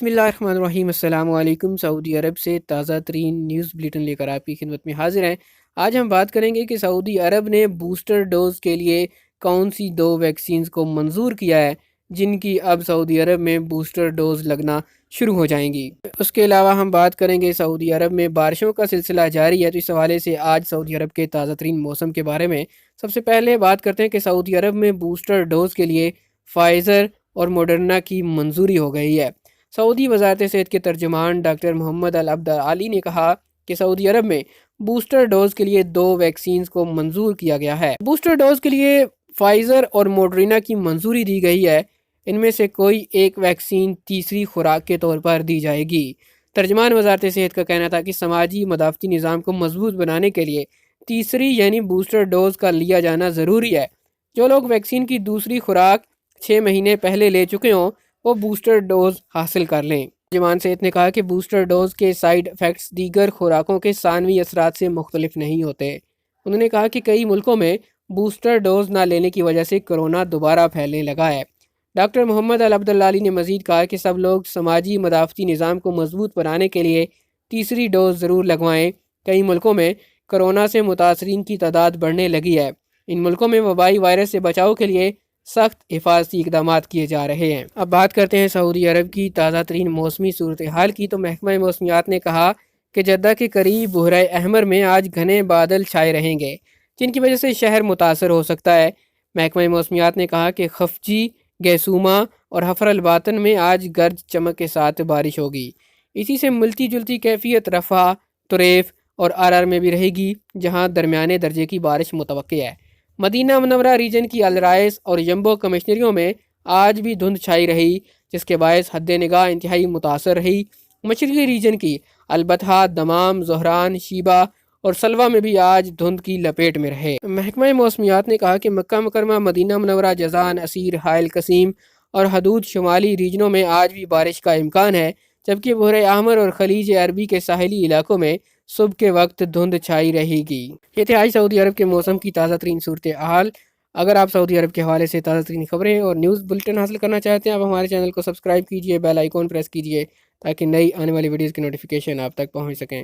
بسم اللہ الرحمن الرحیم۔ السلام علیکم۔ سعودی عرب سے تازہ ترین نیوز بلیٹن لے کر آپ کی خدمت میں حاضر ہیں۔ آج ہم بات کریں گے کہ سعودی عرب نے بوسٹر ڈوز کے لیے کون سی 2 ویکسینز کو منظور کیا ہے، جن کی اب سعودی عرب میں بوسٹر ڈوز لگنا شروع ہو جائیں گی۔ اس کے علاوہ ہم بات کریں گے سعودی عرب میں بارشوں کا سلسلہ جاری ہے، تو اس حوالے سے آج سعودی عرب کے تازہ ترین موسم کے بارے میں سب سے پہلے بات کرتے ہیں کہ سعودی عرب میں بوسٹر ڈوز کے لیے فائزر اور موڈرنا کی منظوری ہو گئی ہے۔ سعودی وزارت صحت کے ترجمان ڈاکٹر محمد العبد علی نے کہا کہ سعودی عرب میں بوسٹر ڈوز کے لیے 2 ویکسینز کو منظور کیا گیا ہے۔ بوسٹر ڈوز کے لیے فائزر اور موڈرنا کی منظوری دی گئی ہے۔ ان میں سے کوئی ایک ویکسین تیسری خوراک کے طور پر دی جائے گی۔ ترجمان وزارت صحت کا کہنا تھا کہ سماجی مدافعتی نظام کو مضبوط بنانے کے لیے تیسری یعنی بوسٹر ڈوز کا لیا جانا ضروری ہے۔ جو لوگ ویکسین کی دوسری خوراک 6 مہینے پہلے لے چکے ہوں وہ بوسٹر ڈوز حاصل کر لیں۔ ترجمان صحت نے کہا کہ بوسٹر ڈوز کے سائیڈ ایفیکٹس دیگر خوراکوں کے ثانوی اثرات سے مختلف نہیں ہوتے۔ انہوں نے کہا کہ کئی ملکوں میں بوسٹر ڈوز نہ لینے کی وجہ سے کورونا دوبارہ پھیلنے لگا ہے۔ ڈاکٹر محمد العبد علی نے مزید کہا کہ سب لوگ سماجی مدافعتی نظام کو مضبوط بنانے کے لیے تیسری ڈوز ضرور لگوائیں۔ کئی ملکوں میں کورونا سے متاثرین کی تعداد بڑھنے لگی ہے۔ ان ملکوں میں وبائی وائرس سے بچاؤ کے لیے سخت حفاظتی اقدامات کیے جا رہے ہیں۔ اب بات کرتے ہیں سعودی عرب کی تازہ ترین موسمی صورتحال کی، تو محکمہ موسمیات نے کہا کہ جدہ کے قریب بحیرہ احمر میں آج گھنے بادل چھائے رہیں گے، جن کی وجہ سے شہر متاثر ہو سکتا ہے۔ محکمہ موسمیات نے کہا کہ خفجی، گیسوما اور حفر الباطن میں آج گرج چمک کے ساتھ بارش ہوگی۔ اسی سے ملتی جلتی کیفیت رفح، طریف اور آرار میں بھی رہے گی، جہاں درمیانے درجے کی بارش متوقع ہے۔ مدینہ منورہ ریجن کی الرائس اور یمبو کمشنریوں میں آج بھی دھند چھائی رہی، جس کے باعث حد نگاہ انتہائی متاثر رہی۔ مشرقی ریجن کی البتحا، دمام، زہران، شیبہ اور سلوہ میں بھی آج دھند کی لپیٹ میں رہے۔ محکمہ موسمیات نے کہا کہ مکہ مکرمہ، مدینہ منورہ، جازان، عسیر، حائل قصیم اور حدود شمالی ریجنوں میں آج بھی بارش کا امکان ہے، جبکہ بحیرہ احمر اور خلیج عربی کے ساحلی علاقوں میں صبح کے وقت دھند چھائی رہے گی۔ یہ تھی آج سعودی عرب کے موسم کی تازہ ترین صورتحال۔ اگر آپ سعودی عرب کے حوالے سے تازہ ترین خبریں اور نیوز بلٹن حاصل کرنا چاہتے ہیں، آپ ہمارے چینل کو سبسکرائب کیجئے، بیل آئیکن پریس کیجئے تاکہ نئی آنے والی ویڈیوز کی نوٹیفیکیشن آپ تک پہنچ سکیں۔